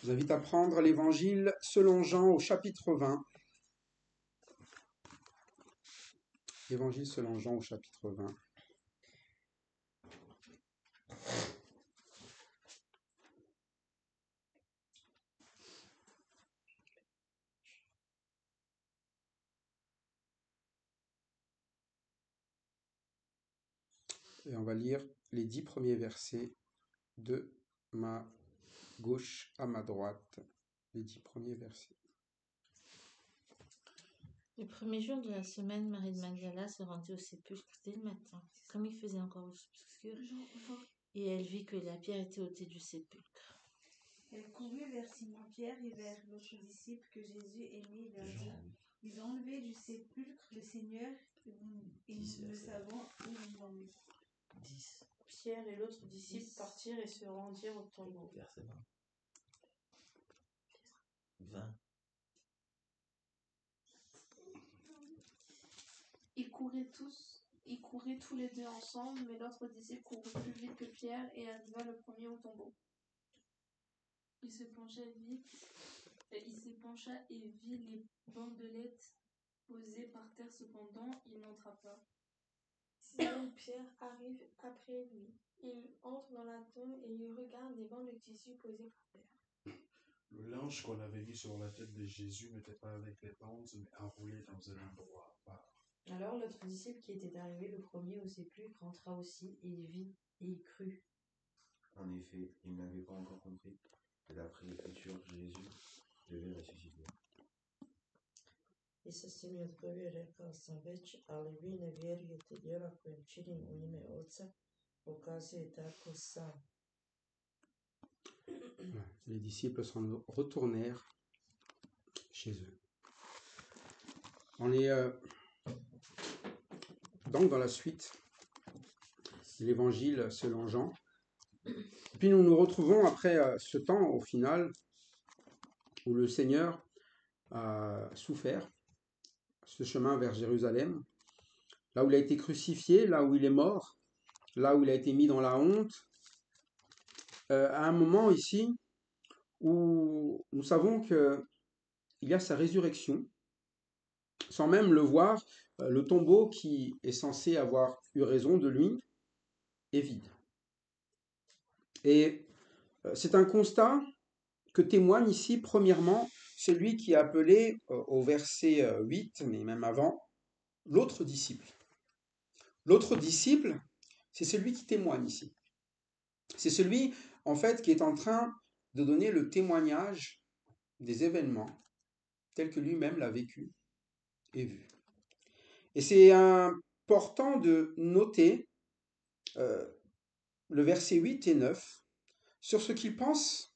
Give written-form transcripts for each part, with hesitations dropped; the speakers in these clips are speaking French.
Je vous invite à prendre l'Évangile selon Jean au chapitre 20. L'Évangile selon Jean au chapitre 20. Et on va lire les 10 premiers versets de ma gauche à ma droite. Les 10 premiers versets. Le premier jour de la semaine, Marie de Magdala se rendit au sépulcre dès le matin, comme il faisait encore obscur, et elle vit que la pierre était ôtée du sépulcre. Elle courut vers Simon-Pierre et vers l'autre disciple que Jésus aimait et leur dit, ils ont enlevé du sépulcre le Seigneur et nous ne savons où ils l'ont mis. Pierre et l'autre disciple partirent et se rendirent au tombeau. Verset 20. Ils couraient tous les deux ensemble, mais l'autre disciple courut plus vite que Pierre et arriva le premier au tombeau. Il se pencha et vit les bandelettes posées par terre. Cependant, il n'entra pas. Simon Pierre arrive après lui. Il entre dans la tombe et il regarde les bandes de tissu posées par terre. Le linge qu'on avait mis sur la tête de Jésus n'était pas avec les bandes, mais enroulé dans un endroit à part. Alors l'autre disciple qui était arrivé le premier au sépulcre entra aussi, et il vit, et il crut. En effet, il n'avait pas encore compris que d'après l'Écriture, Jésus devait ressusciter. I sa svim je odgovorio, rekao sam već, ali vi ne vjerujete, djela kojim činim u ime Oca, pokazuje tako sam. Les disciples s'en retournèrent chez eux. On est donc dans la suite de l'Évangile selon Jean. Puis nous nous retrouvons après ce temps, au final, où le Seigneur a souffert ce chemin vers Jérusalem, là où il a été crucifié, là où il est mort, là où il a été mis dans la honte, à un moment ici où nous savons qu'il y a sa résurrection, sans même le voir, le tombeau qui est censé avoir eu raison de lui est vide. Et c'est un constat que témoigne ici, premièrement, celui qui est appelé au verset 8, mais même avant, l'autre disciple. L'autre disciple, c'est celui qui témoigne ici. C'est celui, en fait, qui est en train de donner le témoignage des événements tels que lui-même l'a vécu et vu. Et c'est important de noter le verset 8 et 9 sur ce qu'il pense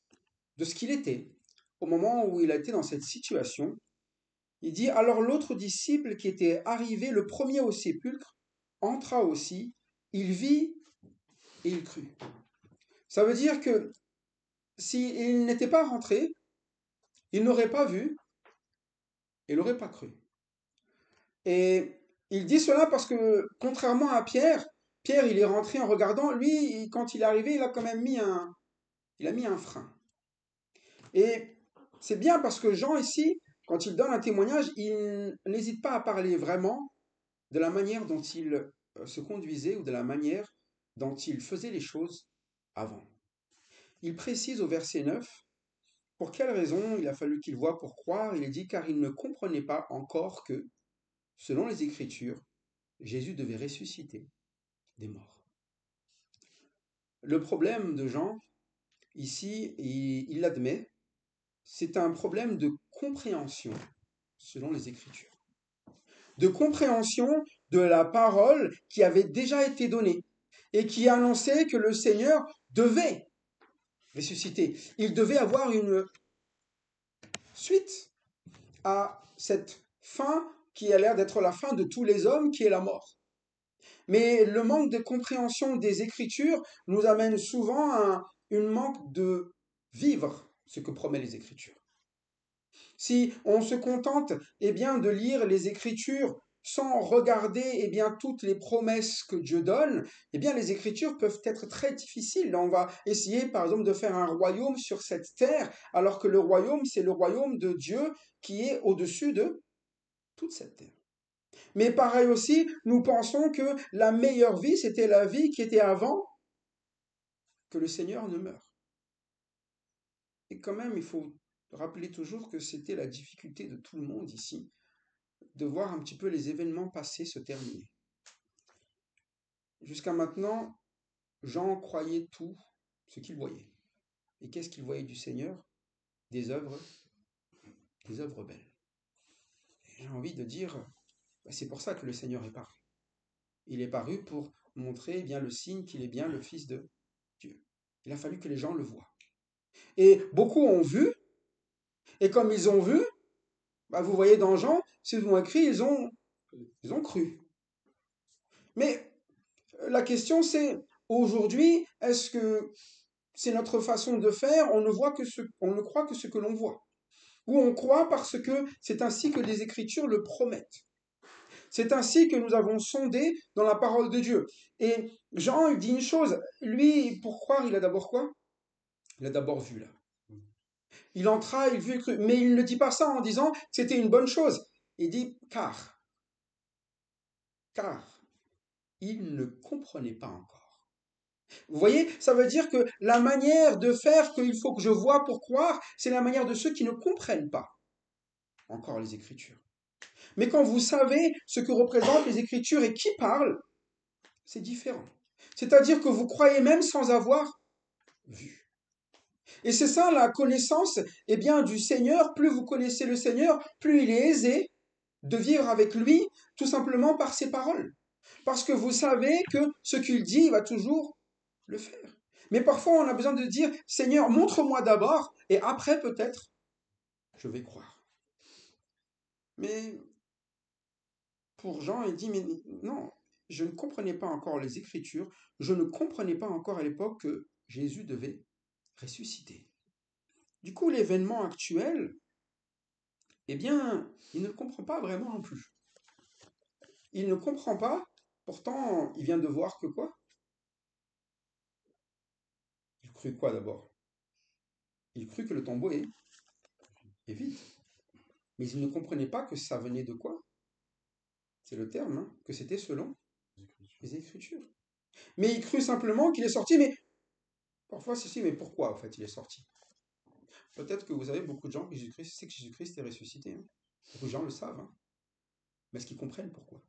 de ce qu'il était au moment où il a été dans cette situation. Il dit, alors l'autre disciple qui était arrivé le premier au sépulcre entra aussi, il vit et il crut. Ça veut dire que s'il n'était pas rentré, il n'aurait pas vu et il n'aurait pas cru. Et il dit cela parce que, contrairement à Pierre, il est rentré en regardant. Lui, quand il est arrivé, il a quand même mis un frein. Et c'est bien parce que Jean, ici, quand il donne un témoignage, il n'hésite pas à parler vraiment de la manière dont il se conduisait ou de la manière dont il faisait les choses avant. Il précise au verset 9 pour quelle raison il a fallu qu'il voie pour croire. Il dit car il ne comprenait pas encore que, selon les Écritures, Jésus devait ressusciter des morts. Le problème de Jean, ici, il l'admet, c'est un problème de compréhension selon les Écritures. De compréhension de la parole qui avait déjà été donnée et qui annonçait que le Seigneur devait ressusciter. Il devait avoir une suite à cette fin qui a l'air d'être la fin de tous les hommes, qui est la mort. Mais le manque de compréhension des Écritures nous amène souvent à un manque de vivre ce que promettent les Écritures. Si on se contente de lire les Écritures sans regarder eh bien, toutes les promesses que Dieu donne, eh bien, les Écritures peuvent être très difficiles. Là, on va essayer, par exemple, de faire un royaume sur cette terre, alors que le royaume, c'est le royaume de Dieu qui est au-dessus de toute cette terre. Mais pareil aussi, nous pensons que la meilleure vie, c'était la vie qui était avant que le Seigneur ne meure. Et quand même, il faut rappeler toujours que c'était la difficulté de tout le monde ici, de voir un petit peu les événements passés se terminer. Jusqu'à maintenant, Jean croyait tout ce qu'il voyait. Et qu'est-ce qu'il voyait du Seigneur? Des œuvres belles. Et j'ai envie de dire, c'est pour ça que le Seigneur est paru. Il est paru pour montrer bien le signe qu'il est bien le Fils de Dieu. Il a fallu que les gens le voient. Et beaucoup ont vu, et comme ils ont vu, vous voyez dans Jean, s'ils ont écrit, ils ont cru. Mais la question c'est, aujourd'hui, est-ce que c'est notre façon de faire, on ne croit que ce que l'on voit. Ou on croit parce que c'est ainsi que les Écritures le promettent. C'est ainsi que nous avons sondé dans la parole de Dieu. Et Jean, il dit une chose, lui, pour croire, il a d'abord quoi? Il a d'abord vu là. Il entra, il vit, il crut. Mais il ne dit pas ça en disant que c'était une bonne chose. Il dit car il ne comprenait pas encore. Vous voyez, ça veut dire que la manière de faire qu'il faut que je voie pour croire, c'est la manière de ceux qui ne comprennent pas encore les Écritures. Mais quand vous savez ce que représentent les Écritures et qui parle, c'est différent. C'est-à-dire que vous croyez même sans avoir vu. Et c'est ça la connaissance du Seigneur. Plus vous connaissez le Seigneur, plus il est aisé de vivre avec lui, tout simplement par ses paroles. Parce que vous savez que ce qu'il dit, il va toujours le faire. Mais parfois, on a besoin de dire, Seigneur, montre-moi d'abord, et après, peut-être, je vais croire. Mais pour Jean, il dit, mais non, je ne comprenais pas encore les Écritures, je ne comprenais pas encore à l'époque que Jésus devait ressusciter. Du coup, l'événement actuel, il ne le comprend pas vraiment non plus. Il ne comprend pas, pourtant, il vient de voir que quoi? Il crut quoi d'abord? Il crut que le tombeau est vide. Mais il ne comprenait pas que ça venait de quoi? C'est le terme, que c'était selon les Écritures. Mais il crut simplement qu'il est sorti, mais parfois c'est si, mais pourquoi en fait il est sorti? Peut-être que vous avez beaucoup de gens qui savent que Jésus-Christ est ressuscité. Beaucoup de gens le savent. Mais est-ce qu'ils comprennent pourquoi?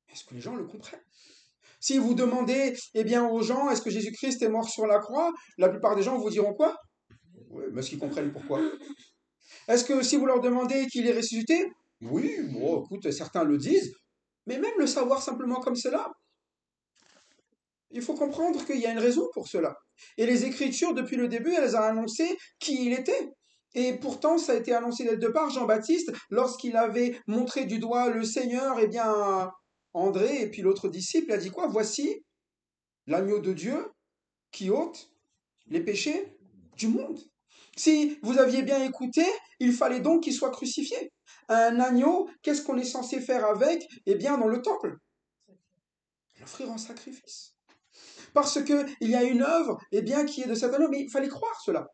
Est-ce que les gens le comprennent? Si vous demandez aux gens, est-ce que Jésus-Christ est mort sur la croix? La plupart des gens vous diront quoi? Oui, mais est-ce qu'ils comprennent pourquoi? Est-ce que si vous leur demandez qu'il est ressuscité? Oui, bon, écoute, certains le disent, mais même le savoir simplement comme cela, il faut comprendre qu'il y a une raison pour cela. Et les Écritures, depuis le début, elles ont annoncé qui il était. Et pourtant, ça a été annoncé dès le départ, Jean-Baptiste, lorsqu'il avait montré du doigt le Seigneur, André et puis l'autre disciple, a dit quoi? Voici l'agneau de Dieu qui ôte les péchés du monde. Si vous aviez bien écouté, il fallait donc qu'il soit crucifié. Un agneau, qu'est-ce qu'on est censé faire avec? Dans le temple, l'offrir en sacrifice. Parce qu'il y a une œuvre qui est de cet agneau, mais il fallait croire cela.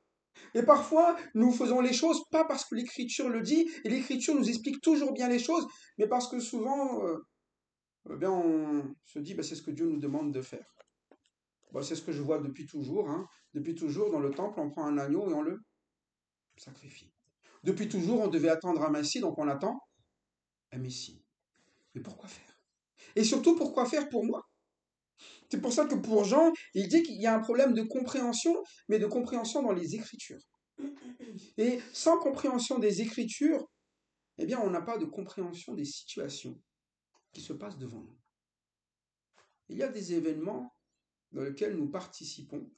Et parfois, nous faisons les choses pas parce que l'Écriture le dit, et l'Écriture nous explique toujours bien les choses, mais parce que souvent, on se dit, c'est ce que Dieu nous demande de faire. C'est ce que je vois depuis toujours. Depuis toujours, dans le temple, on prend un agneau et on le sacrifie. Depuis toujours, on devait attendre un Messie, donc on attend un Messie. Mais pourquoi faire? Et surtout, pourquoi faire pour moi? C'est pour ça que pour Jean, il dit qu'il y a un problème de compréhension, mais de compréhension dans les Écritures. Et sans compréhension des Écritures, on n'a pas de compréhension des situations qui se passent devant nous. Il y a des événements dans lesquels nous participons,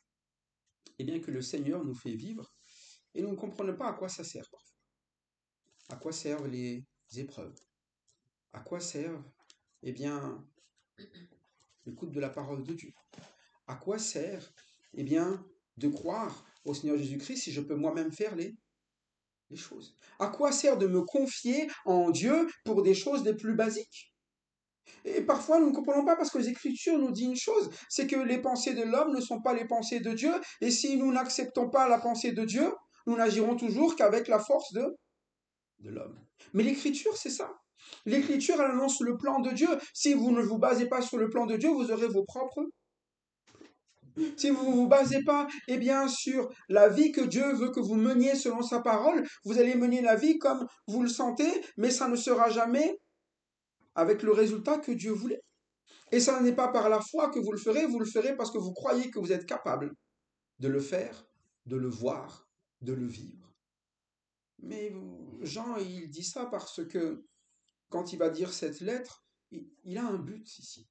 que le Seigneur nous fait vivre, et nous ne comprenons pas à quoi ça sert parfois. À quoi servent les épreuves? À quoi servent, l'écoute de la parole de Dieu? À quoi sert, de croire au Seigneur Jésus-Christ si je peux moi-même faire les les choses? À quoi sert de me confier en Dieu pour des choses les plus basiques? Et parfois, nous ne comprenons pas parce que les Écritures nous disent une chose, c'est que les pensées de l'homme ne sont pas les pensées de Dieu, et si nous n'acceptons pas la pensée de Dieu, nous n'agirons toujours qu'avec la force de l'homme. Mais l'Écriture, c'est ça. L'Écriture, elle annonce le plan de Dieu. Si vous ne vous basez pas sur le plan de Dieu, vous aurez vos propres. Si vous ne vous basez pas, eh bien, sur la vie que Dieu veut que vous meniez selon sa parole, vous allez mener la vie comme vous le sentez, mais ça ne sera jamais avec le résultat que Dieu voulait. Et ça n'est pas par la foi que vous le ferez parce que vous croyez que vous êtes capable de le faire, de le voir, de le vivre. Mais Jean, il dit ça parce que quand il va dire cette lettre, il a un but ici.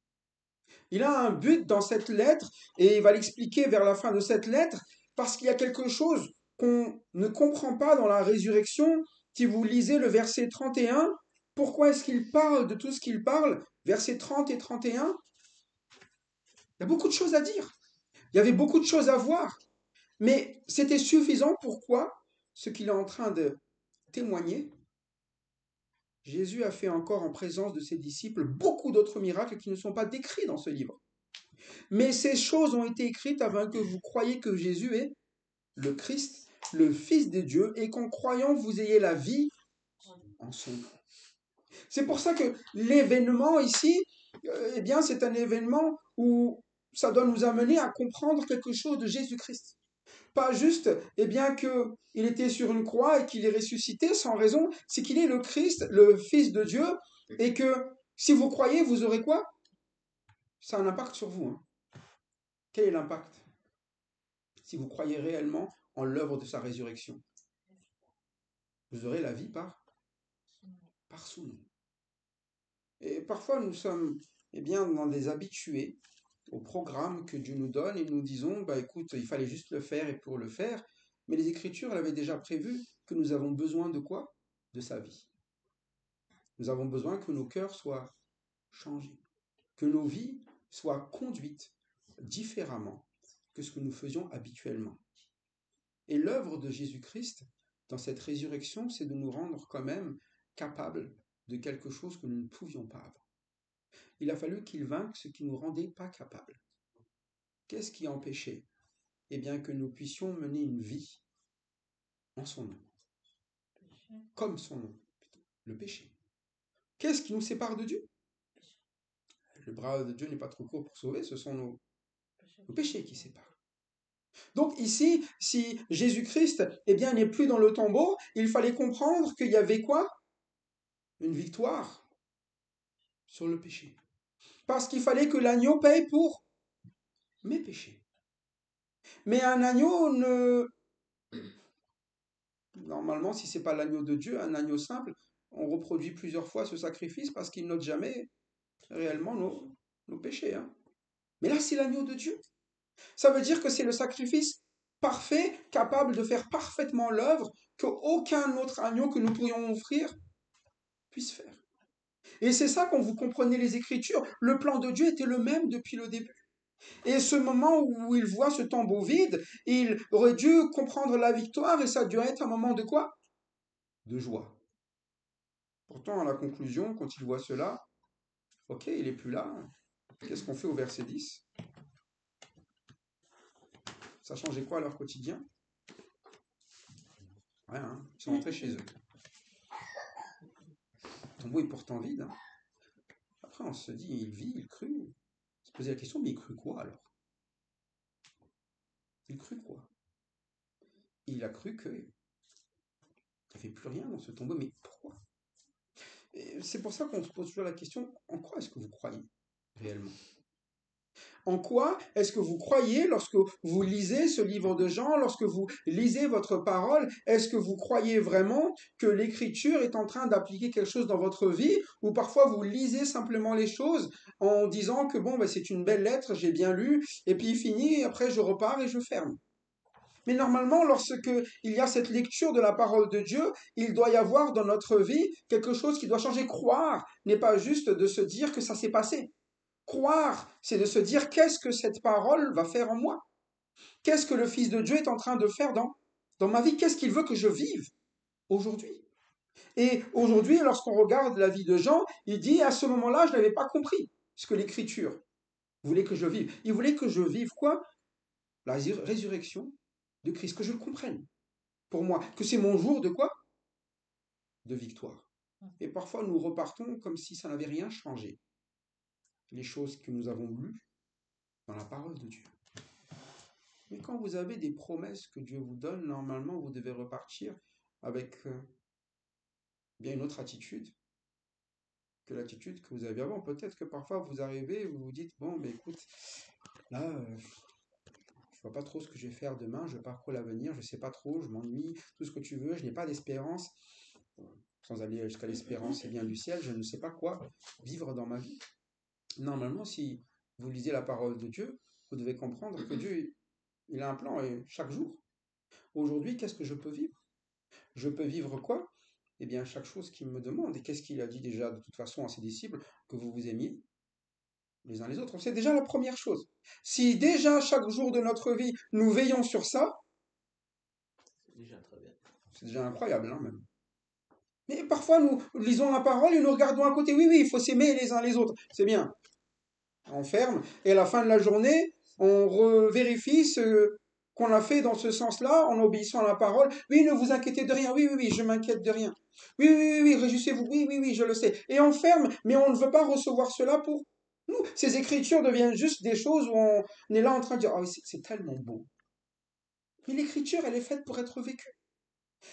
Il a un but dans cette lettre et il va l'expliquer vers la fin de cette lettre parce qu'il y a quelque chose qu'on ne comprend pas dans la résurrection. Si vous lisez le verset 31, pourquoi est-ce qu'il parle de tout ce qu'il parle? Versets 30 et 31. Il y a beaucoup de choses à dire. Il y avait beaucoup de choses à voir. Mais c'était suffisant. Pourquoi? Ce qu'il est en train de témoigner. Jésus a fait encore en présence de ses disciples beaucoup d'autres miracles qui ne sont pas décrits dans ce livre. Mais ces choses ont été écrites afin que vous croyiez que Jésus est le Christ, le Fils de Dieu, et qu'en croyant, vous ayez la vie en son nom. C'est pour ça que l'événement ici, eh bien, c'est un événement où ça doit nous amener à comprendre quelque chose de Jésus-Christ. Pas juste, eh bien, qu'il était sur une croix et qu'il est ressuscité sans raison, c'est qu'il est le Christ, le Fils de Dieu, et que si vous croyez, vous aurez quoi? Ça a un impact sur vous. Quel est l'impact? Si vous croyez réellement en l'œuvre de sa résurrection, vous aurez la vie par son nom. Et parfois, nous sommes bien, dans des habitués au programme que Dieu nous donne et nous disons, écoute, il fallait juste le faire et pour le faire. Mais les Écritures, elles avaient déjà prévu que nous avons besoin de quoi? De sa vie. Nous avons besoin que nos cœurs soient changés, que nos vies soient conduites différemment que ce que nous faisions habituellement. Et l'œuvre de Jésus-Christ dans cette résurrection, c'est de nous rendre quand même capables de quelque chose que nous ne pouvions pas avant. Il a fallu qu'il vainque ce qui ne nous rendait pas capables. Qu'est-ce qui empêchait? Eh bien, que nous puissions mener une vie en son nom. Comme son nom, le péché. Qu'est-ce qui nous sépare de Dieu? Le bras de Dieu n'est pas trop court pour sauver, ce sont nos péchés qui séparent. Donc ici, si Jésus-Christ n'est plus dans le tombeau, il fallait comprendre qu'il y avait quoi? Une victoire sur le péché. Parce qu'il fallait que l'agneau paye pour mes péchés. Mais un agneau normalement, si ce n'est pas l'agneau de Dieu, un agneau simple, on reproduit plusieurs fois ce sacrifice parce qu'il n'ôte jamais réellement nos péchés. Mais là, c'est l'agneau de Dieu. Ça veut dire que c'est le sacrifice parfait, capable de faire parfaitement l'œuvre qu'aucun autre agneau que nous pourrions offrir puisse faire. Et c'est ça, quand vous comprenez les Écritures, le plan de Dieu était le même depuis le début. Et ce moment où il voit ce tombeau vide, il aurait dû comprendre la victoire et ça doit être un moment de quoi? De joie. Pourtant, à la conclusion, quand il voit cela, ok, il n'est plus là. Qu'est-ce qu'on fait au verset 10? Ça changeait quoi à leur quotidien? Rien, ils sont rentrés chez eux. Le tombeau est pourtant vide. Après, on se dit, il vit, il crut. On se posait la question, mais il crut quoi alors? Il crut quoi? Il a cru qu'il n'y avait plus rien dans ce tombeau, mais pourquoi? Et c'est pour ça qu'on se pose toujours la question, en quoi est-ce que vous croyez réellement? En quoi est-ce que vous croyez lorsque vous lisez ce livre de Jean, lorsque vous lisez votre parole? Est-ce que vous croyez vraiment que l'Écriture est en train d'appliquer quelque chose dans votre vie? Ou parfois vous lisez simplement les choses en disant que c'est une belle lettre, j'ai bien lu, et puis il finit, et après je repars et je ferme. Mais normalement, lorsque il y a cette lecture de la parole de Dieu, il doit y avoir dans notre vie quelque chose qui doit changer. Croire n'est pas juste de se dire que ça s'est passé. Croire, c'est de se dire qu'est-ce que cette parole va faire en moi? Qu'est-ce que le Fils de Dieu est en train de faire dans ma vie? Qu'est-ce qu'il veut que je vive? aujourd'hui. Et aujourd'hui, lorsqu'on regarde la vie de Jean, il dit, à ce moment-là, je n'avais pas compris ce que l'Écriture voulait que je vive. Il voulait que je vive quoi? La résurrection de Christ, que je le comprenne pour moi, que c'est mon jour de quoi? De victoire. Et parfois, nous repartons comme si ça n'avait rien changé. Les choses que nous avons lues dans la parole de Dieu. Mais quand vous avez des promesses que Dieu vous donne, normalement, vous devez repartir avec bien une autre attitude que l'attitude que vous aviez avant. Peut-être que parfois vous arrivez et vous vous dites, bon, mais écoute, là, je vois pas trop ce que je vais faire demain, je parcours l'avenir, je sais pas trop, je m'ennuie, tout ce que tu veux, je n'ai pas d'espérance. Sans aller jusqu'à l'espérance, c'est bien du ciel, je ne sais pas quoi vivre dans ma vie. Normalement, si vous lisez la parole de Dieu, vous devez comprendre que Dieu, il a un plan et chaque jour. Aujourd'hui, qu'est-ce que je peux vivre? Je peux vivre quoi? Eh bien, chaque chose qu'il me demande. Et qu'est-ce qu'il a dit déjà de toute façon à ses disciples? Que vous vous aimiez les uns les autres. C'est déjà la première chose. Si déjà chaque jour de notre vie, nous veillons sur ça, C'est déjà très bien. c'est déjà incroyable, hein, même. Mais parfois, nous lisons la parole et nous regardons à côté. Oui, oui, il faut s'aimer les uns les autres. C'est bien. On ferme. Et à la fin de la journée, on revérifie ce qu'on a fait dans ce sens-là, en obéissant à la parole. Oui, ne vous inquiétez de rien. Oui, oui, oui, je m'inquiète de rien. Oui, oui, oui, oui, réjouissez-vous. Oui, oui, oui, je le sais. Et on ferme, mais on ne veut pas recevoir cela pour nous. Ces écritures deviennent juste des choses où on est là en train de dire, ah oui, c'est tellement beau. Mais l'écriture, elle est faite pour être vécue.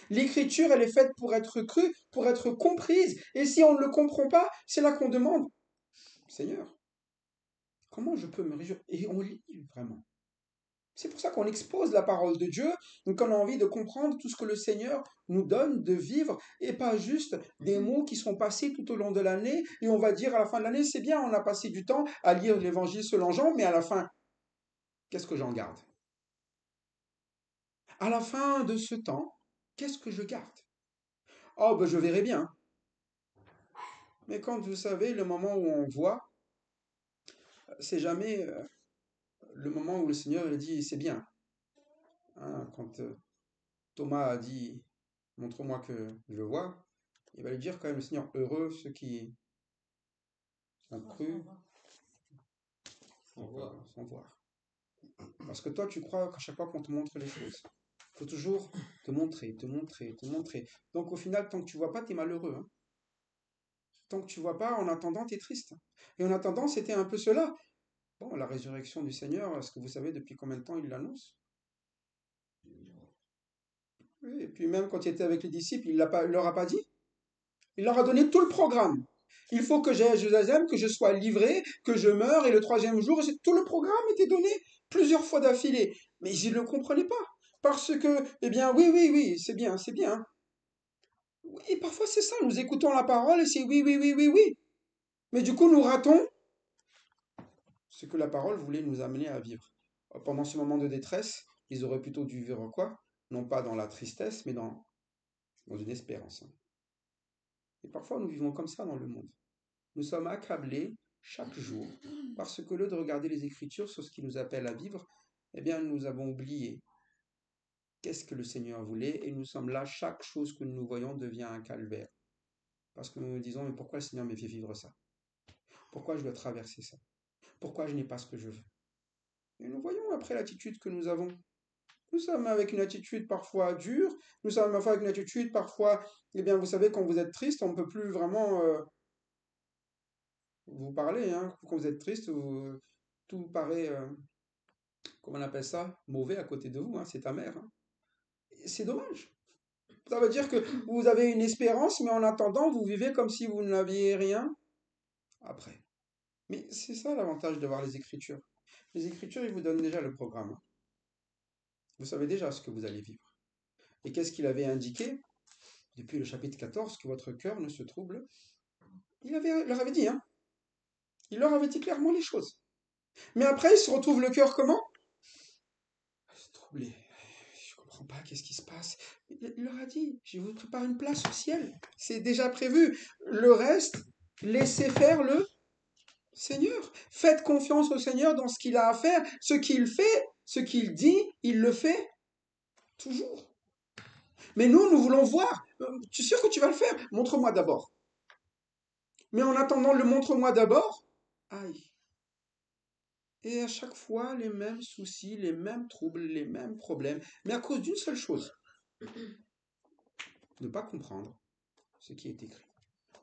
L'écriture, elle est faite pour être crue, pour être comprise. Et si on ne le comprend pas, c'est là qu'on demande, Seigneur, comment je peux me réjouir? Et on lit vraiment. C'est pour ça qu'on expose la parole de Dieu, donc on a envie de comprendre tout ce que le Seigneur nous donne de vivre, et pas juste des mots qui sont passés tout au long de l'année, et on va dire à la fin de l'année, c'est bien, on a passé du temps à lire l'évangile selon Jean, mais à la fin, qu'est-ce que j'en garde? À la fin de ce temps, qu'est-ce que je garde? Oh, ben je verrai bien. Mais quand vous savez, le moment où on voit, c'est jamais le moment où le Seigneur il dit c'est bien. Hein, quand Thomas a dit montre-moi que je vois, il va lui dire quand même le Seigneur heureux ceux qui ont cru sans voir. Parce que toi tu crois qu'à chaque fois qu'on te montre les choses, il faut toujours te montrer, te montrer, te montrer. Donc au final, tant que tu vois pas, tu es malheureux. Hein. Tant que tu vois pas, en attendant, tu es triste. Et en attendant, c'était un peu cela. Bon, la résurrection du Seigneur, est-ce que vous savez depuis combien de temps il l'annonce? Oui, et puis même quand il était avec les disciples, il leur a pas dit. Il leur a donné tout le programme. Il faut que j'aille à Jérusalem, que je sois livré, que je meure, et le troisième jour, tout le programme était donné plusieurs fois d'affilée. Mais ils ne le comprenaient pas. Parce que, eh bien, oui, oui, oui, c'est bien, c'est bien. Oui, parfois c'est ça, nous écoutons la parole et c'est oui, oui, oui, oui, oui. Mais du coup, nous ratons ce que la parole voulait nous amener à vivre. Pendant ce moment de détresse, ils auraient plutôt dû vivre quoi? Non pas dans la tristesse, mais dans une espérance. Et parfois, nous vivons comme ça dans le monde. Nous sommes accablés chaque jour parce que, au lieu de regarder les Écritures sur ce qui nous appelle à vivre, eh bien, nous avons oublié qu'est-ce que le Seigneur voulait et nous sommes là, chaque chose que nous voyons devient un calvaire. Parce que nous nous disons, mais pourquoi le Seigneur me fait vivre ça? Pourquoi je dois traverser ça? Pourquoi je n'ai pas ce que je veux? Et nous voyons après l'attitude que nous avons. Nous sommes avec une attitude parfois dure, nous sommes parfois avec une attitude parfois, eh bien, vous savez, quand vous êtes triste, on ne peut plus vraiment vous parler, hein. Quand vous êtes triste, tout paraît, comment on appelle ça, mauvais à côté de vous, hein, c'est amer. Hein. C'est dommage. Ça veut dire que vous avez une espérance, mais en attendant, vous vivez comme si vous n'aviez rien après. Mais c'est ça l'avantage de voir les Écritures. Les Écritures, ils vous donnent déjà le programme. Hein. Vous savez déjà ce que vous allez vivre. Et qu'est-ce qu'il avait indiqué depuis le chapitre 14, que votre cœur ne se trouble? Leur avait dit, hein. Il leur avait dit clairement les choses. Mais après, il se retrouve le cœur comment? Troublé. Je comprends pas, qu'est-ce qui se passe? Il leur a dit, je vous prépare une place au ciel. C'est déjà prévu. Le reste, laissez faire le Seigneur. Faites confiance au Seigneur dans ce qu'il a à faire. Ce qu'il fait, ce qu'il dit, il le fait toujours. Mais nous voulons voir. Tu es sûr que tu vas le faire? Montre-moi d'abord. Mais en attendant le montre-moi d'abord, aïe. Et à chaque fois, les mêmes soucis, les mêmes troubles, les mêmes problèmes, mais à cause d'une seule chose. Ne pas comprendre ce qui est écrit.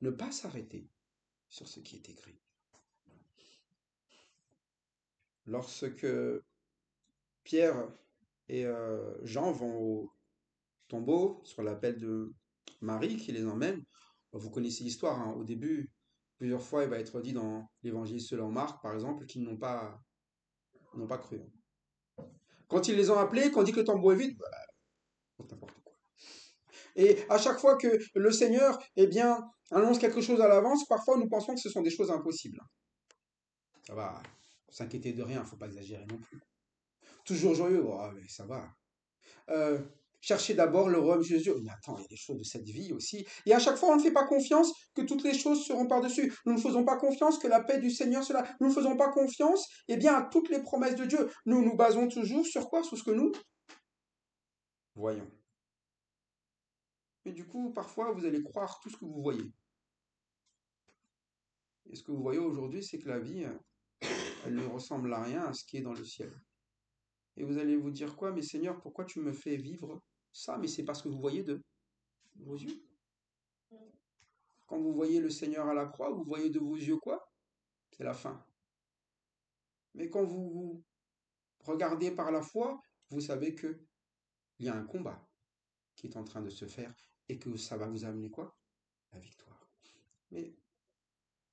Ne pas s'arrêter sur ce qui est écrit. Lorsque Pierre et Jean vont au tombeau sur l'appel de Marie qui les emmène, vous connaissez l'histoire, hein. Au début, plusieurs fois, il va être dit dans l'évangile selon Marc, par exemple, qu'ils n'ont pas cru. Quand ils les ont appelés, qu'on dit que le tombeau est vide, n'importe quoi. Et à chaque fois que le Seigneur, annonce quelque chose à l'avance, parfois nous pensons que ce sont des choses impossibles. Ça va, s'inquiéter de rien, il ne faut pas exagérer non plus. Toujours joyeux, mais ça va. Cherchez d'abord le royaume de Jésus. Mais attends, il y a des choses de cette vie aussi. Et à chaque fois, on ne fait pas confiance que toutes les choses seront par-dessus. Nous ne faisons pas confiance que la paix du Seigneur sera là. Nous ne faisons pas confiance, à toutes les promesses de Dieu. Nous nous basons toujours sur quoi? Sur ce que nous voyons. Et du coup, parfois, vous allez croire tout ce que vous voyez. Et ce que vous voyez aujourd'hui, c'est que la vie, elle ne ressemble à rien à ce qui est dans le ciel. Et vous allez vous dire quoi? Mais Seigneur, pourquoi tu me fais vivre ça? Mais c'est parce que vous voyez de vos yeux. Quand vous voyez le Seigneur à la croix, vous voyez de vos yeux quoi? C'est la fin. Mais quand vous regardez par la foi, vous savez qu'il y a un combat qui est en train de se faire et que ça va vous amener quoi? La victoire. Mais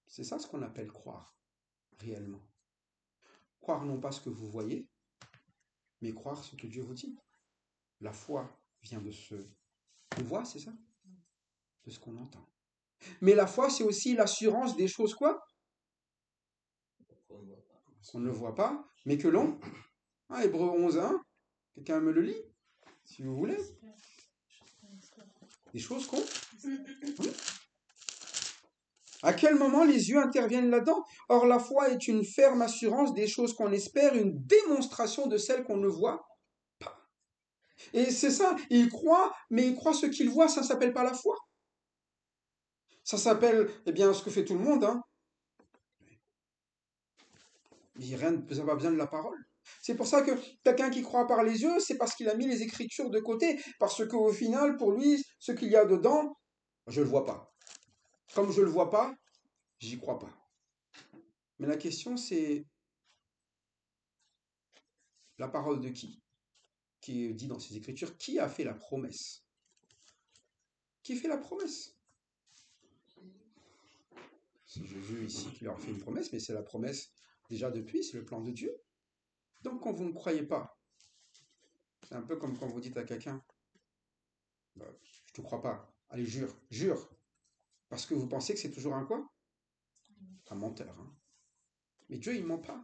c'est ça ce qu'on appelle croire, réellement. Croire non pas ce que vous voyez, mais croire ce que Dieu vous dit. La foi vient de ce qu'on voit, c'est ça? De ce qu'on entend. Mais la foi, c'est aussi l'assurance des choses quoi? On ne voit pas, mais que l'on... Hébreux 11.1, quelqu'un me le lit, si vous voulez. Des choses qu'on... Oui. À quel moment les yeux interviennent là-dedans? Or, la foi est une ferme assurance des choses qu'on espère, une démonstration de celles qu'on ne voit pas. Et c'est ça, il croit, mais il croit ce qu'il voit, ça ne s'appelle pas la foi. Ça s'appelle, ce que fait tout le monde, hein. Mais rien ne peut avoir besoin de la parole. C'est pour ça que quelqu'un qui croit par les yeux, c'est parce qu'il a mis les Écritures de côté, parce qu'au final, pour lui, ce qu'il y a dedans, je ne le vois pas. Comme je ne le vois pas, j'y crois pas. Mais la question, c'est la parole de qui est dit dans ces Écritures, qui a fait la promesse? Qui fait la promesse? C'est Jésus ici qui leur fait une promesse, mais c'est la promesse déjà depuis, c'est le plan de Dieu. Donc quand vous ne croyez pas, c'est un peu comme quand vous dites à quelqu'un, je ne te crois pas, allez jure, parce que vous pensez que c'est toujours un quoi? Un menteur. Hein. Mais Dieu, il ne ment pas.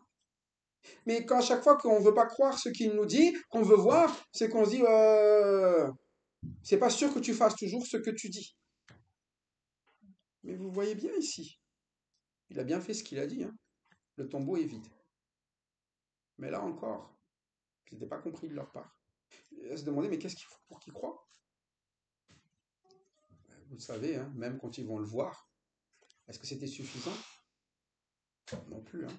Mais quand à chaque fois qu'on ne veut pas croire ce qu'il nous dit, qu'on veut voir, c'est qu'on se dit, c'est pas sûr que tu fasses toujours ce que tu dis. Mais vous voyez bien ici, il a bien fait ce qu'il a dit. Hein. Le tombeau est vide. Mais là encore, je n'ai pas compris de leur part. À se demander, mais qu'est-ce qu'il faut pour qu'ils croient? Vous le savez, hein, même quand ils vont le voir, est-ce que c'était suffisant? Non plus. Hein.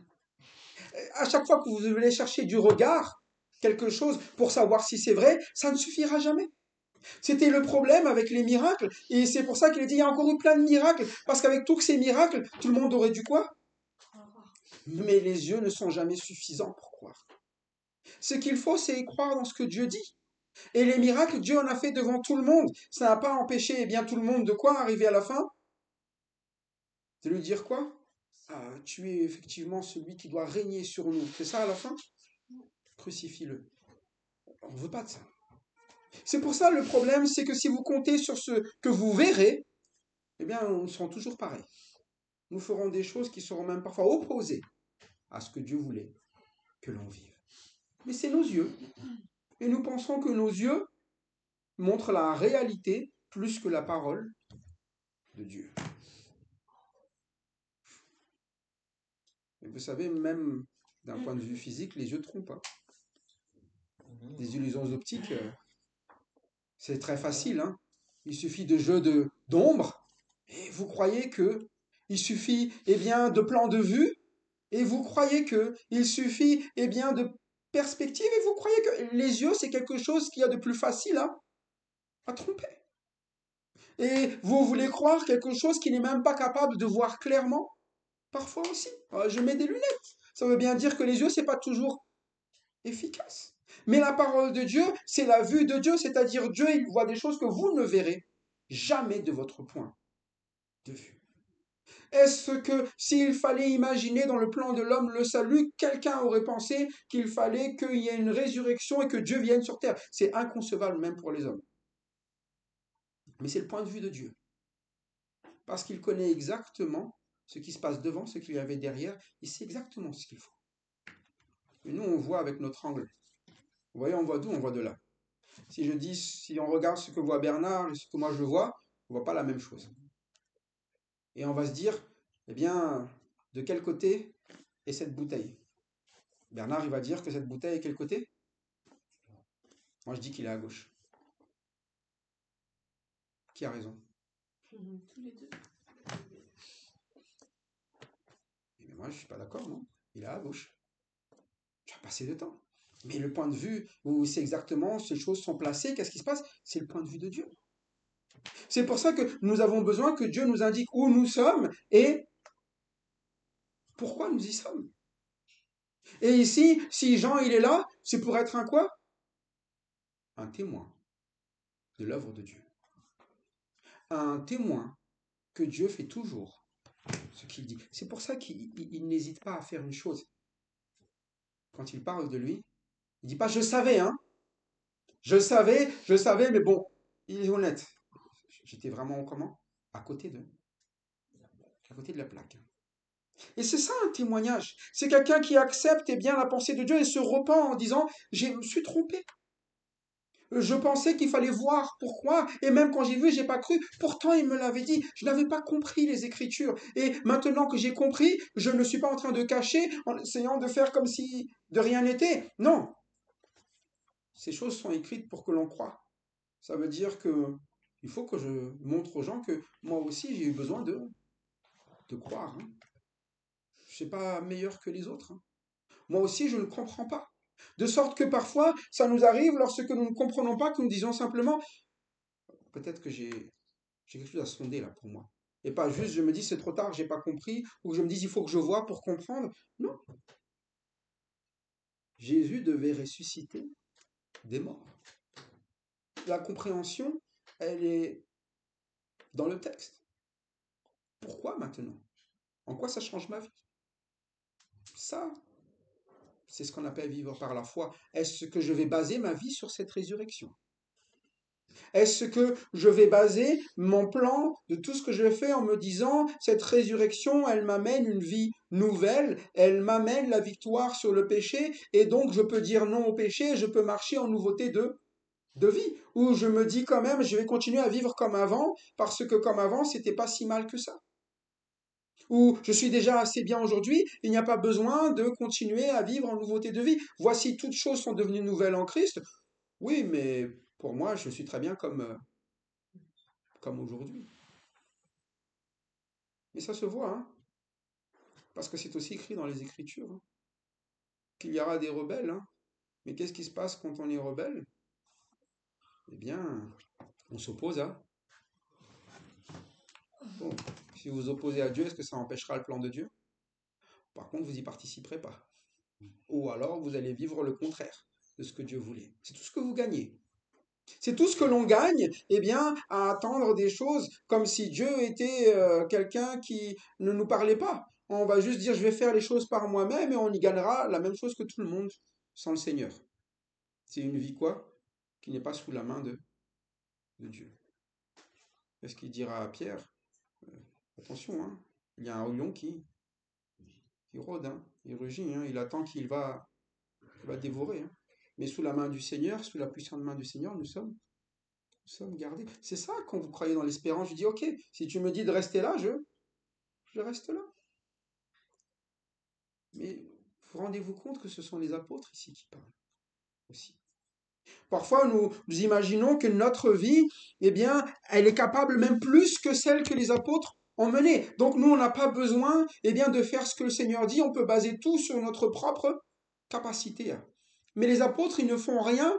À chaque fois que vous voulez chercher du regard, quelque chose pour savoir si c'est vrai, ça ne suffira jamais. C'était le problème avec les miracles, et c'est pour ça qu'il a dit, il y a encore eu plein de miracles, parce qu'avec tous ces miracles, tout le monde aurait dû quoi? Mais les yeux ne sont jamais suffisants pour croire. Ce qu'il faut, c'est croire dans ce que Dieu dit. Et les miracles, Dieu en a fait devant tout le monde. Ça n'a pas empêché tout le monde de quoi arriver à la fin? De lui dire quoi? Ah, tu es effectivement celui qui doit régner sur nous. C'est ça à la fin? Crucifie-le. On ne veut pas de ça. C'est pour ça le problème, c'est que si vous comptez sur ce que vous verrez, nous serons toujours pareils. Nous ferons des choses qui seront même parfois opposées à ce que Dieu voulait que l'on vive. Mais c'est nos yeux. Et nous pensons que nos yeux montrent la réalité plus que la parole de Dieu. Et vous savez, même d'un point de vue physique, les yeux trompent. Hein. Des illusions optiques, C'est très facile, hein. Il suffit de jeux d'ombre, et vous croyez que il suffit, eh bien, de plans de vue, et vous croyez que il suffit, eh bien, de perspective, et vous croyez que les yeux, c'est quelque chose qu'il y a de plus facile à tromper. Et vous voulez croire quelque chose qui n'est même pas capable de voir clairement, parfois aussi. Je mets des lunettes. Ça veut bien dire que les yeux, c'est pas toujours efficace. Mais la parole de Dieu, c'est la vue de Dieu, c'est-à-dire Dieu, il voit des choses que vous ne verrez jamais de votre point de vue. Est-ce que s'il fallait imaginer dans le plan de l'homme le salut, quelqu'un aurait pensé qu'il fallait qu'il y ait une résurrection et que Dieu vienne sur terre? C'est inconcevable même pour les hommes. Mais c'est le point de vue de Dieu. Parce qu'il connaît exactement ce qui se passe devant, ce qu'il y avait derrière, il sait exactement ce qu'il faut. Et nous, on voit avec notre angle. Vous voyez, on voit d'où? On voit de là. Si on regarde ce que voit Bernard et ce que moi je vois, on ne voit pas la même chose. Et on va se dire, eh bien, de quel côté est cette bouteille? Bernard, il va dire que cette bouteille est quel côté? Moi, je dis qu'il est à gauche. Qui a raison? Tous les deux. Mais moi, je ne suis pas d'accord, non? Il est à gauche. Tu as passé de temps. Mais le point de vue où c'est exactement, ces choses sont placées, qu'est-ce qui se passe? C'est le point de vue de Dieu. C'est pour ça que nous avons besoin que Dieu nous indique où nous sommes et pourquoi nous y sommes. Et ici, si Jean il est là, c'est pour être un quoi? Un témoin de l'œuvre de Dieu. Un témoin que Dieu fait toujours ce qu'il dit. C'est pour ça qu'il n'hésite pas à faire une chose. Quand il parle de lui, il ne dit pas je savais, hein. Je savais, mais bon, il est honnête. J'étais vraiment comment? À côté de la plaque. Et c'est ça un témoignage. C'est quelqu'un qui accepte eh bien la pensée de Dieu et se repent en disant je me suis trompé. Je pensais qu'il fallait voir pourquoi, et même quand j'ai vu, j'ai pas cru. Pourtant, il me l'avait dit. Je n'avais pas compris les Écritures. Et maintenant que j'ai compris, je ne suis pas en train de cacher en essayant de faire comme si de rien n'était. Non. Ces choses sont écrites pour que l'on croie. Ça veut dire que il faut que je montre aux gens que moi aussi, j'ai eu besoin de croire. Hein. Je ne suis pas meilleur que les autres. Hein. Moi aussi, je ne comprends pas. De sorte que parfois, ça nous arrive lorsque nous ne comprenons pas, que nous disons simplement, peut-être que j'ai quelque chose à sonder là pour moi. Et pas juste, je me dis, c'est trop tard, j'ai pas compris, ou que je me dis, il faut que je voie pour comprendre. Non. Jésus devait ressusciter des morts. La compréhension, elle est dans le texte. Pourquoi maintenant? En quoi ça change ma vie? Ça, c'est ce qu'on appelle vivre par la foi. Est-ce que je vais baser ma vie sur cette résurrection? Est-ce que je vais baser mon plan de tout ce que je fais en me disant, cette résurrection, elle m'amène une vie nouvelle, elle m'amène la victoire sur le péché, et donc je peux dire non au péché, je peux marcher en nouveauté de vie, ou je me dis quand même, je vais continuer à vivre comme avant, parce que comme avant, c'était pas si mal que ça. Ou je suis déjà assez bien aujourd'hui, il n'y a pas besoin de continuer à vivre en nouveauté de vie. Voici, toutes choses sont devenues nouvelles en Christ. Oui, mais pour moi, je suis très bien comme aujourd'hui. Mais ça se voit, hein, parce que c'est aussi écrit dans les Écritures, hein, qu'il y aura des rebelles. Hein. Mais qu'est-ce qui se passe quand on est rebelle? Eh bien, on s'oppose à... Bon, si vous vous opposez à Dieu, est-ce que ça empêchera le plan de Dieu? Par contre, vous n'y participerez pas. Ou alors, vous allez vivre le contraire de ce que Dieu voulait. C'est tout ce que vous gagnez. C'est tout ce que l'on gagne, eh bien, à attendre des choses comme si Dieu était quelqu'un qui ne nous parlait pas. On va juste dire, je vais faire les choses par moi-même et on y gagnera la même chose que tout le monde sans le Seigneur. C'est une vie quoi? Qui n'est pas sous la main de Dieu. Est-ce qu'il dira à Pierre, attention, hein, il y a un lion qui rôde, hein, il rugit, hein, il attend qu'il va dévorer. Hein. Mais sous la main du Seigneur, sous la puissante main du Seigneur, nous sommes gardés. C'est ça quand vous croyez dans l'espérance. Je dis, ok, si tu me dis de rester là, je reste là. Mais vous rendez-vous compte que ce sont les apôtres ici qui parlent aussi. Parfois, nous imaginons que notre vie, eh bien, elle est capable même plus que celle que les apôtres ont menée. Donc nous, on n'a pas besoin, eh bien, de faire ce que le Seigneur dit. On peut baser tout sur notre propre capacité. Mais les apôtres, ils ne font rien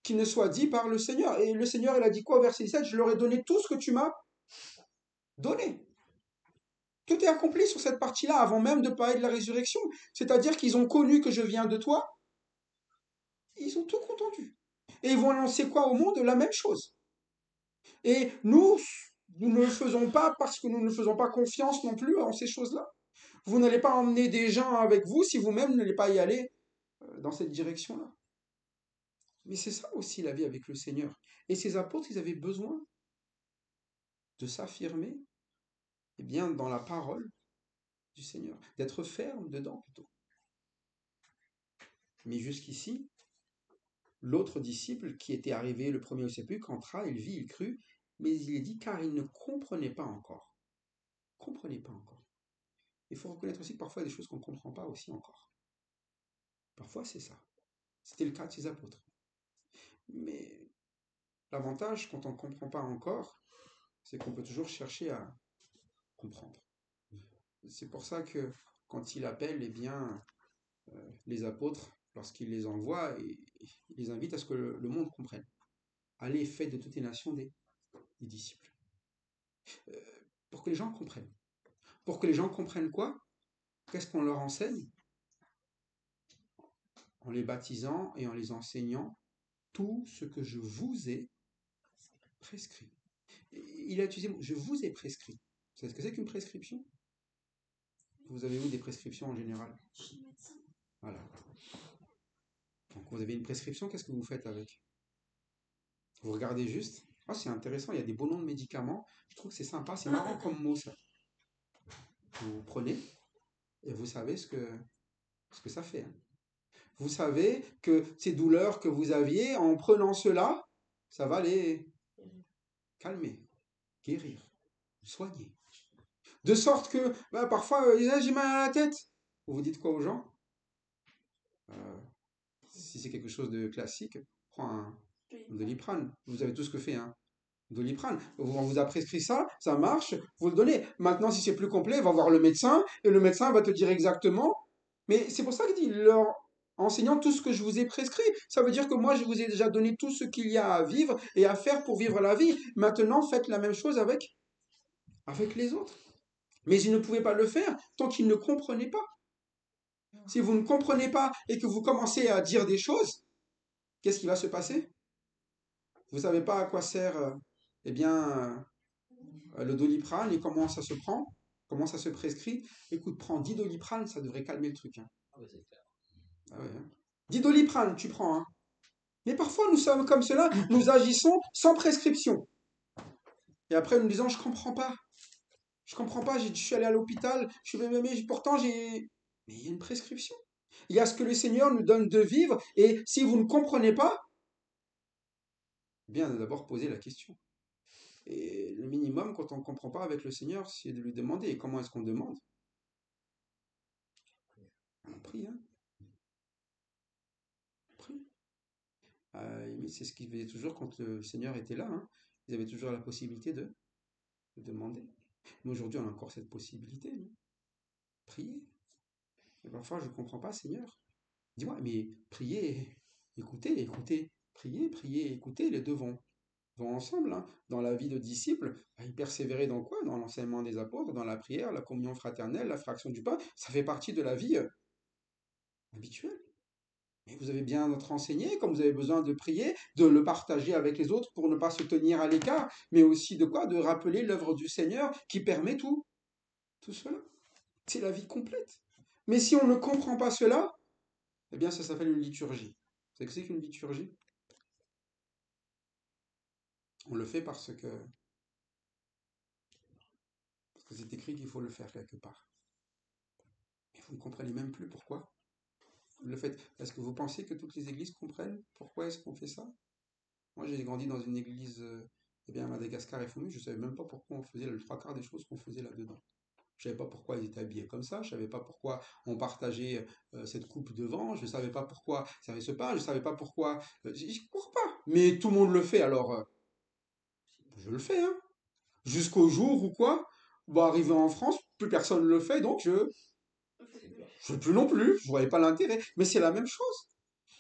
qui ne soit dit par le Seigneur. Et le Seigneur, il a dit quoi au verset 17? Je leur ai donné tout ce que tu m'as donné. Tout est accompli sur cette partie-là avant même de parler de la résurrection. C'est-à-dire qu'ils ont connu que je viens de toi. Ils ont tout entendu. Et ils vont annoncer quoi au monde? La même chose. Et nous ne le faisons pas parce que nous ne faisons pas confiance non plus en ces choses-là. Vous n'allez pas emmener des gens avec vous si vous-même n'allez pas y aller dans cette direction-là. Mais c'est ça aussi la vie avec le Seigneur. Et ces apôtres, ils avaient besoin de s'affirmer eh bien, dans la parole du Seigneur, d'être ferme dedans plutôt. Mais jusqu'ici, l'autre disciple qui était arrivé le premier au sépulcre entra, il vit, il crut, mais il est dit car il ne comprenait pas encore. Comprenait pas encore. Il faut reconnaître aussi que parfois il y a des choses qu'on ne comprend pas aussi encore. Parfois c'est ça. C'était le cas de ces apôtres. Mais l'avantage quand on ne comprend pas encore, c'est qu'on peut toujours chercher à comprendre. C'est pour ça que quand il appelle eh bien, les apôtres, lorsqu'il les envoie, il les invite à ce que le monde comprenne. Allez, faites de toutes les nations des disciples. Pour que les gens comprennent. Pour que les gens comprennent quoi? Qu'est-ce qu'on leur enseigne? En les baptisant et en les enseignant tout ce que je vous ai prescrit. Il a utilisé, je vous ai prescrit. Vous savez ce que c'est qu'une prescription? Vous avez où des prescriptions en général? Voilà. Donc vous avez une prescription, qu'est-ce que vous faites avec? Vous regardez juste. Ah, c'est intéressant, il y a des beaux noms de médicaments. Je trouve que c'est sympa, c'est marrant comme mot ça. Vous prenez et vous savez ce que ça fait. Vous savez que ces douleurs que vous aviez, en prenant cela, ça va les calmer, guérir, soigner. De sorte que, parfois, j'ai mal à la tête. Vous dites quoi aux gens? Si c'est quelque chose de classique, prends un Doliprane. Vous avez tout ce que fait un Doliprane. On vous a prescrit ça, ça marche, vous le donnez. Maintenant, si c'est plus complet, va voir le médecin, et le médecin va te dire exactement. Mais c'est pour ça qu'il dit, leur enseignant tout ce que je vous ai prescrit. Ça veut dire que moi, je vous ai déjà donné tout ce qu'il y a à vivre et à faire pour vivre la vie. Maintenant, faites la même chose avec les autres. Mais ils ne pouvaient pas le faire tant qu'ils ne comprenaient pas. Si vous ne comprenez pas et que vous commencez à dire des choses, qu'est-ce qui va se passer? Vous ne savez pas à quoi sert eh bien, le Doliprane et comment ça se prend, comment ça se prescrit. Écoute, prends 10 Doliprane, ça devrait calmer le truc. Hein. Ah ouais, c'est clair. Ah ouais, hein. 10 Doliprane, tu prends. Hein. Mais parfois, nous sommes comme cela, nous agissons sans prescription. Et après, nous disons, je comprends pas. Je comprends pas, je suis allé à l'hôpital, mais pourtant j'ai... Mais il y a une prescription. Il y a ce que le Seigneur nous donne de vivre, et si vous ne comprenez pas, bien d'abord poser la question. Et le minimum, quand on ne comprend pas avec le Seigneur, c'est de lui demander. Et comment est-ce qu'on demande? On prie, hein. On prie. C'est ce qu'ils faisaient toujours quand le Seigneur était là. Hein. Ils avaient toujours la possibilité de demander. Mais aujourd'hui, on a encore cette possibilité. Non? Prier. Et parfois, je ne comprends pas, Seigneur. Dis-moi, mais priez, écoutez, priez, écoutez, les deux vont ensemble. Hein. Dans la vie de disciples, ils persévéraient dans quoi? Dans l'enseignement des apôtres, dans la prière, la communion fraternelle, la fraction du pain. Ça fait partie de la vie habituelle. Mais vous avez bien notre enseigné, comme vous avez besoin de prier, de le partager avec les autres pour ne pas se tenir à l'écart, mais aussi de quoi? De rappeler l'œuvre du Seigneur qui permet tout cela. C'est la vie complète. Mais si on ne comprend pas cela, eh bien ça s'appelle une liturgie. Vous savez que c'est qu'une liturgie? On le fait parce que c'est écrit qu'il faut le faire quelque part. Mais vous ne comprenez même plus pourquoi vous le faites. Est-ce que vous pensez que toutes les églises comprennent pourquoi est-ce qu'on fait ça? Moi, j'ai grandi dans une église à Madagascar et Fomu, je ne savais même pas pourquoi on faisait le trois quarts des choses qu'on faisait là-dedans. Je ne savais pas pourquoi ils étaient habillés comme ça, je ne savais pas pourquoi on partageait cette coupe de vin, je ne savais pas pourquoi ça avait ce pain, je ne savais pas pourquoi... je ne comprends pas. Mais tout le monde le fait, alors je le fais. Hein. Jusqu'au jour où quoi, bah, arrivé en France, plus personne ne le fait, donc je ne plus non plus, je ne voyais pas l'intérêt. Mais c'est la même chose.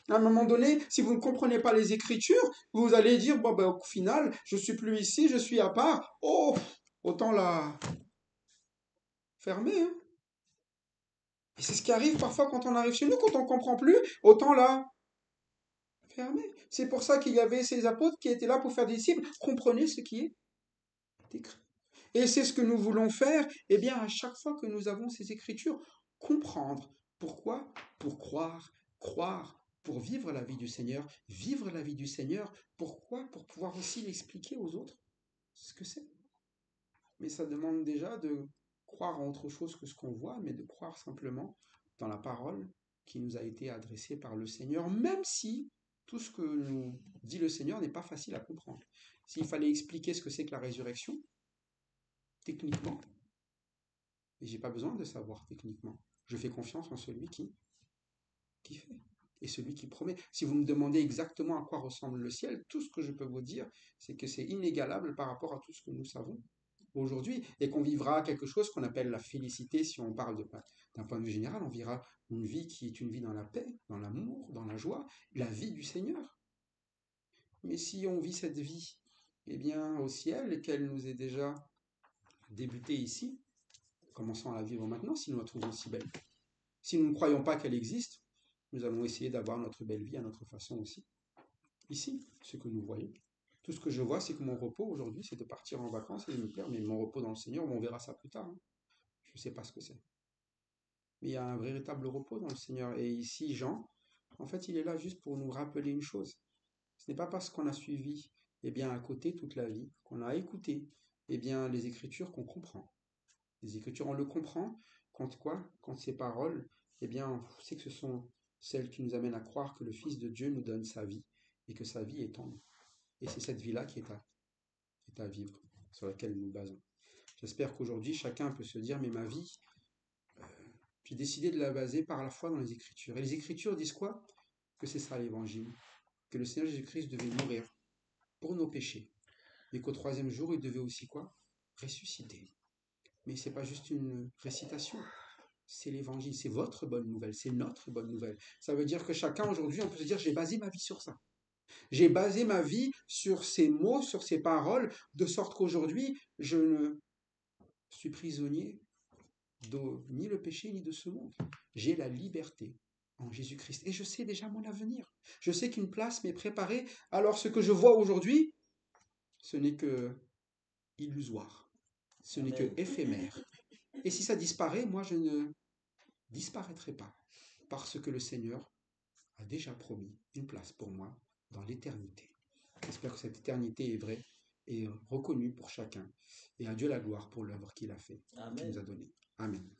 À un moment donné, si vous ne comprenez pas les Écritures, vous allez dire, bon, ben, au final, je ne suis plus ici, je suis à part. Oh, autant la fermer. Hein. Et c'est ce qui arrive parfois quand on arrive chez nous, quand on ne comprend plus, autant la fermer. C'est pour ça qu'il y avait ces apôtres qui étaient là pour faire des disciples. Comprenez ce qui est écrit. Et c'est ce que nous voulons faire, eh bien, à chaque fois que nous avons ces Écritures, comprendre. Pourquoi? Pour croire, pour vivre la vie du Seigneur, vivre la vie du Seigneur. Pourquoi? Pour pouvoir aussi l'expliquer aux autres ce que c'est. Mais ça demande déjà de croire en autre chose que ce qu'on voit, mais de croire simplement dans la parole qui nous a été adressée par le Seigneur, même si tout ce que nous dit le Seigneur n'est pas facile à comprendre. S'il fallait expliquer ce que c'est que la résurrection, techniquement, et j'ai pas besoin de savoir techniquement, je fais confiance en celui qui fait, et celui qui promet. Si vous me demandez exactement à quoi ressemble le ciel, tout ce que je peux vous dire, c'est que c'est inégalable par rapport à tout ce que nous savons aujourd'hui, et qu'on vivra quelque chose qu'on appelle la félicité, si on parle d'un point de vue général, on vivra une vie qui est une vie dans la paix, dans l'amour, dans la joie, la vie du Seigneur. Mais si on vit cette vie, eh bien, au ciel, et qu'elle nous est déjà débutée ici, commençons à la vivre maintenant, si nous la trouvons si belle. Si nous ne croyons pas qu'elle existe, nous allons essayer d'avoir notre belle vie à notre façon aussi. Ici, ce que nous voyons. Tout ce que je vois, c'est que mon repos aujourd'hui, c'est de partir en vacances et de me plaire, mais mon repos dans le Seigneur, on verra ça plus tard. Hein. Je ne sais pas ce que c'est. Mais il y a un véritable repos dans le Seigneur. Et ici, Jean, en fait, il est là juste pour nous rappeler une chose. Ce n'est pas parce qu'on a suivi, eh bien, à côté toute la vie, qu'on a écouté, eh bien, les Écritures qu'on comprend. Les Écritures, on le comprend quand quoi? Quand ces paroles, eh bien, on sait que ce sont celles qui nous amènent à croire que le Fils de Dieu nous donne sa vie et que sa vie est en nous. Et c'est cette vie-là qui est à vivre, sur laquelle nous basons. J'espère qu'aujourd'hui, chacun peut se dire, mais ma vie, j'ai décidé de la baser par la foi dans les Écritures. Et les Écritures disent quoi? Que c'est ça l'Évangile. Que le Seigneur Jésus-Christ devait mourir pour nos péchés. Mais qu'au 3e jour, il devait aussi quoi? Ressusciter. Mais ce n'est pas juste une récitation. C'est l'Évangile, c'est votre bonne nouvelle, c'est notre bonne nouvelle. Ça veut dire que chacun aujourd'hui, on peut se dire, j'ai basé ma vie sur ça. J'ai basé ma vie sur ces mots, sur ces paroles, de sorte qu'aujourd'hui, je ne suis prisonnier de ni le péché, ni de ce monde. J'ai la liberté en Jésus-Christ. Et je sais déjà mon avenir. Je sais qu'une place m'est préparée. Alors ce que je vois aujourd'hui, ce n'est que illusoire. Ce n'est que éphémère. Et si ça disparaît, moi je ne disparaîtrai pas. Parce que le Seigneur a déjà promis une place pour moi dans l'éternité. J'espère que cette éternité est vraie et reconnue pour chacun. Et à Dieu la gloire pour l'œuvre qu'il a fait, qu'il nous a donnée. Amen.